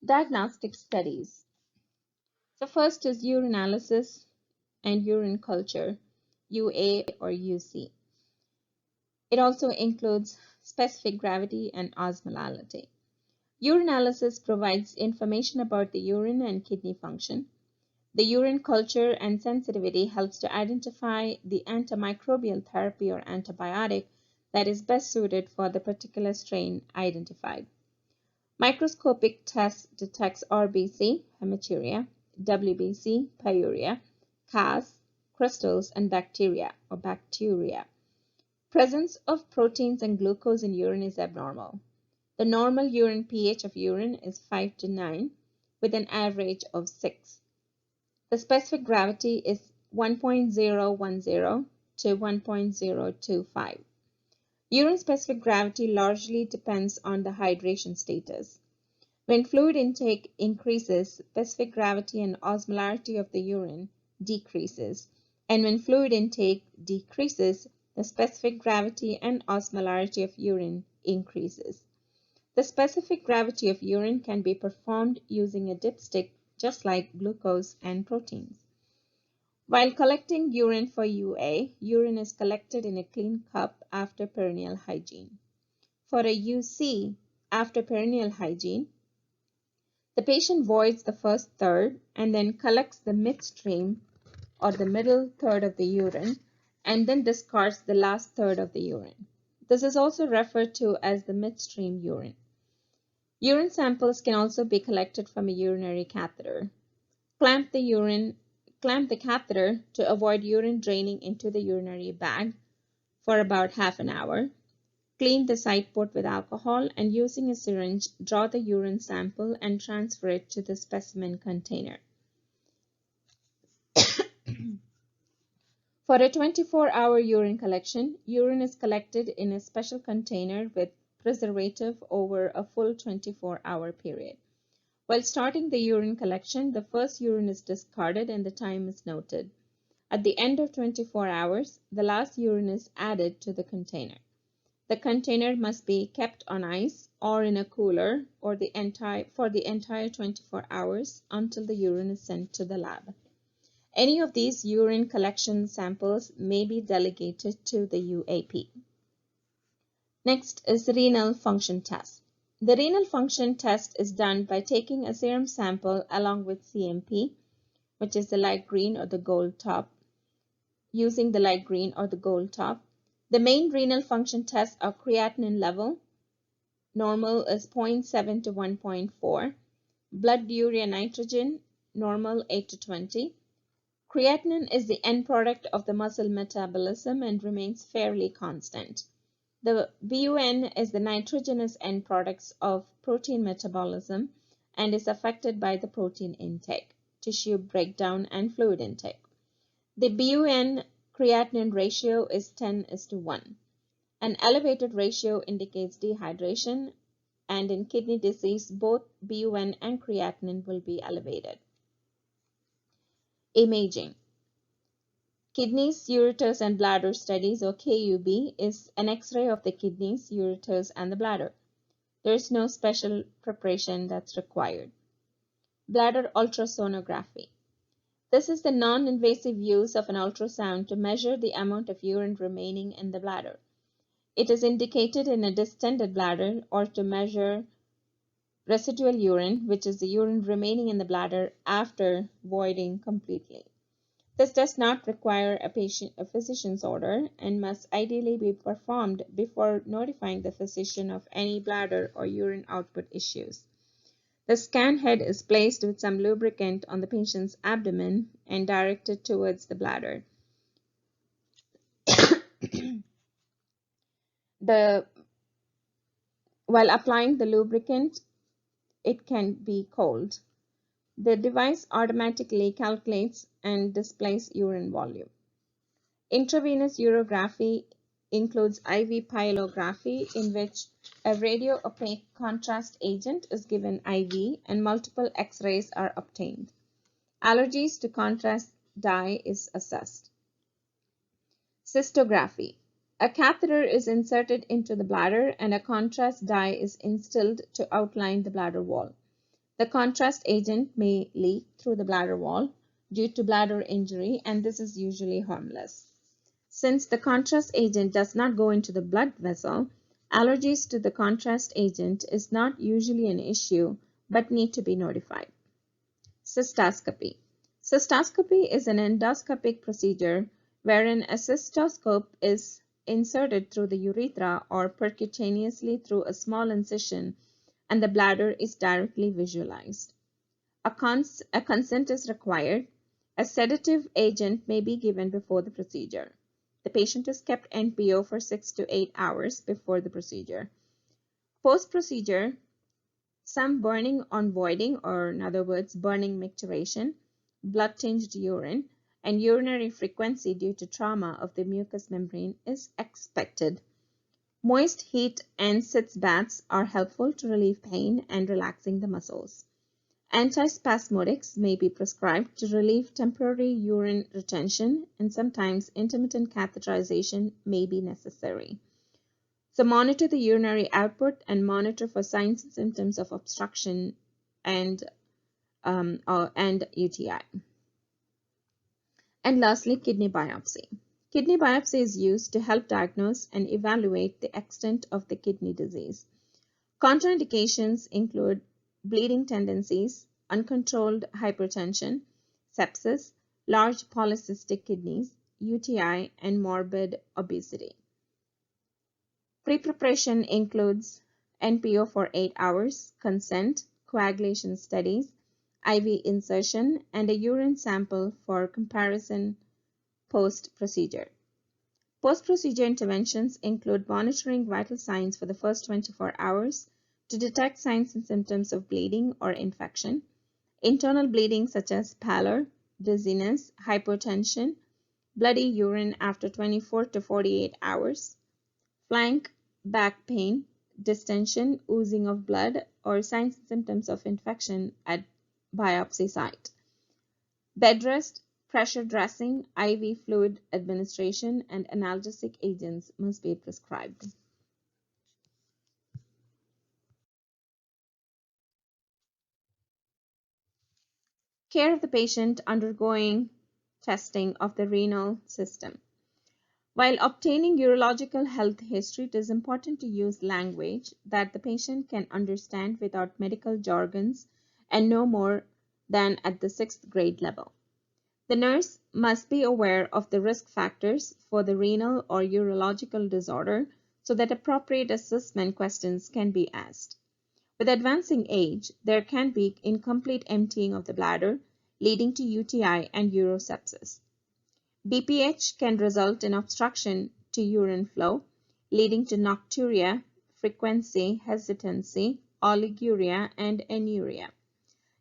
Diagnostic studies. So first is urinalysis and urine culture, UA or UC. It also includes specific gravity and osmolality. Urinalysis provides information about the urine and kidney function. The urine culture and sensitivity helps to identify the antimicrobial therapy or antibiotic that is best suited for the particular strain identified. Microscopic test detects RBC, hematuria, WBC, pyuria, Cas, crystals, and bacteria or bacteria. Presence of proteins and glucose in urine is abnormal. The normal urine pH of urine is 5 to 9 with an average of 6. The specific gravity is 1.010 to 1.025. Urine specific gravity largely depends on the hydration status. When fluid intake increases, specific gravity and osmolarity of the urine decreases, and when fluid intake decreases, the specific gravity and osmolarity of urine increases. The specific gravity of urine can be performed using a dipstick, just like glucose and proteins. While collecting urine for UA, urine is collected in a clean cup after perineal hygiene. For a UC, after perineal hygiene, the patient voids the first third and then collects the midstream or the middle third of the urine and then discards the last third of the urine. This is also referred to as the midstream urine. Urine samples can also be collected from a urinary catheter. Clamp the catheter to avoid urine draining into the urinary bag for about half an hour. Clean the side port with alcohol and using a syringe, draw the urine sample and transfer it to the specimen container. For a 24-hour urine collection, urine is collected in a special container with preservative over a full 24-hour period. While starting the urine collection, the first urine is discarded and the time is noted. At the end of 24 hours, the last urine is added to the container. The container must be kept on ice or in a cooler for the entire 24 hours until the urine is sent to the lab. Any of these urine collection samples may be delegated to the UAP. Next is the renal function test. The renal function test is done by taking a serum sample along with CMP, which is the light green or the gold top, using the light green or the gold top. The main renal function tests are creatinine level. Normal is 0.7 to 1.4. Blood urea nitrogen, normal 8 to 20. Creatinine is the end product of the muscle metabolism and remains fairly constant. The BUN is the nitrogenous end products of protein metabolism and is affected by the protein intake, tissue breakdown, and fluid intake. The BUN creatinine ratio is 10:1. An elevated ratio indicates dehydration, and in kidney disease, both BUN and creatinine will be elevated. Imaging. Kidneys, ureters, and bladder studies, or KUB, is an X-ray of the kidneys, ureters, and the bladder. There is no special preparation that's required. Bladder ultrasonography. This is the non-invasive use of an ultrasound to measure the amount of urine remaining in the bladder. It is indicated in a distended bladder or to measure residual urine, which is the urine remaining in the bladder after voiding completely. This does not require a physician's order and must ideally be performed before notifying the physician of any bladder or urine output issues. The scan head is placed with some lubricant on the patient's abdomen and directed towards the bladder. While applying the lubricant, it can be cold. The device automatically calculates and displays urine volume. Intravenous urography includes IV pyelography, in which a radio-opaque contrast agent is given IV and multiple X-rays are obtained. Allergies to contrast dye is assessed. Cystoscopy. A catheter is inserted into the bladder and a contrast dye is instilled to outline the bladder wall. The contrast agent may leak through the bladder wall due to bladder injury, and this is usually harmless. Since the contrast agent does not go into the blood vessel, allergies to the contrast agent is not usually an issue but need to be notified. Cystoscopy. Cystoscopy is an endoscopic procedure wherein a cystoscope is inserted through the urethra or percutaneously through a small incision and the bladder is directly visualized. A consent is required. A sedative agent may be given before the procedure. The patient is kept NPO for 6 to 8 hours before the procedure. Post-procedure, some burning on voiding, or in other words, burning micturition, blood-tinged urine, and urinary frequency due to trauma of the mucous membrane is expected. Moist heat and sitz baths are helpful to relieve pain and relaxing the muscles. Antispasmodics may be prescribed to relieve temporary urine retention, and sometimes intermittent catheterization may be necessary. So monitor the urinary output and monitor for signs and symptoms of obstruction and UTI. And lastly, kidney biopsy. Kidney biopsy is used to help diagnose and evaluate the extent of the kidney disease. Contraindications include bleeding tendencies, uncontrolled hypertension, sepsis, large polycystic kidneys, UTI, and morbid obesity. Pre-preparation includes NPO for 8 hours, consent, coagulation studies, IV insertion, and a urine sample for comparison post-procedure. Post-procedure interventions include monitoring vital signs for the first 24 hours to detect signs and symptoms of bleeding or infection, internal bleeding such as pallor, dizziness, hypotension, bloody urine after 24 to 48 hours, flank, back pain, distension, oozing of blood, or signs and symptoms of infection at biopsy site. Bed rest, pressure dressing, IV fluid administration, and analgesic agents must be prescribed. Care of the patient undergoing testing of the renal system. While obtaining urological health history, it is important to use language that the patient can understand without medical jargons and no more than at the 6th grade level. The nurse must be aware of the risk factors for the renal or urological disorder so that appropriate assessment questions can be asked. With advancing age, there can be incomplete emptying of the bladder, leading to UTI and urosepsis. BPH can result in obstruction to urine flow, leading to nocturia, frequency, hesitancy, oliguria, and anuria.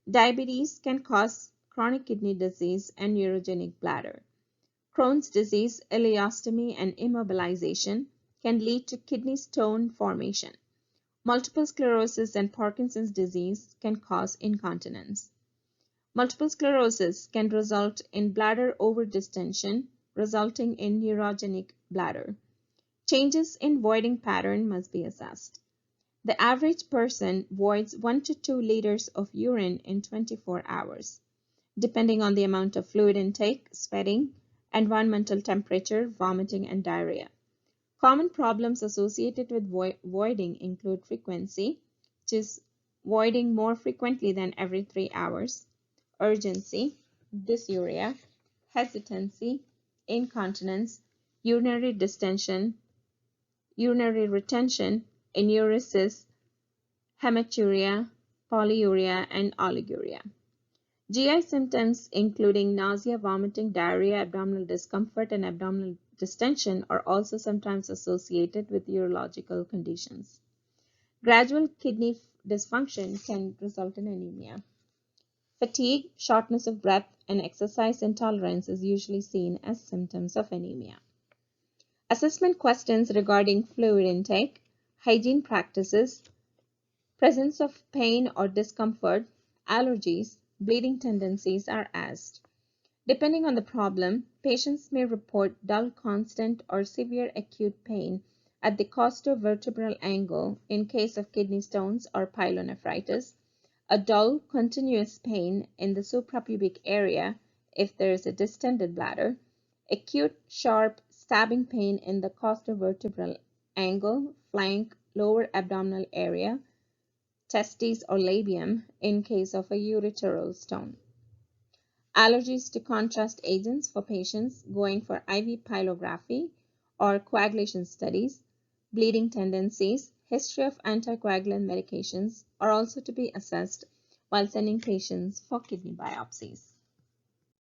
Diabetes can cause chronic kidney disease and neurogenic bladder. Crohn's disease, ileostomy, and immobilization can lead to kidney stone formation. Multiple sclerosis and Parkinson's disease can cause incontinence. Multiple sclerosis can result in bladder overdistension, resulting in neurogenic bladder. Changes in voiding pattern must be assessed. The average person voids 1 to 2 liters of urine in 24 hours, depending on the amount of fluid intake, sweating, environmental temperature, vomiting, and diarrhea. Common problems associated with voiding include frequency, which is voiding more frequently than every 3 hours, urgency, dysuria, hesitancy, incontinence, urinary distension, urinary retention, enuresis, hematuria, polyuria, and oliguria. GI symptoms including nausea, vomiting, diarrhea, abdominal discomfort, and abdominal distension are also sometimes associated with urological conditions. Gradual kidney dysfunction can result in anemia. Fatigue, shortness of breath, and exercise intolerance is usually seen as symptoms of anemia. Assessment questions regarding fluid intake, hygiene practices, presence of pain or discomfort, allergies, bleeding tendencies are asked. Depending on the problem, patients may report dull, constant, or severe acute pain at the costovertebral angle in case of kidney stones or pyelonephritis, a dull, continuous pain in the suprapubic area if there is a distended bladder, acute, sharp, stabbing pain in the costovertebral angle, flank, lower abdominal area, testes or labium in case of a ureteral stone. Allergies to contrast agents for patients going for IV pylorography or coagulation studies, bleeding tendencies, history of anticoagulant medications are also to be assessed while sending patients for kidney biopsies.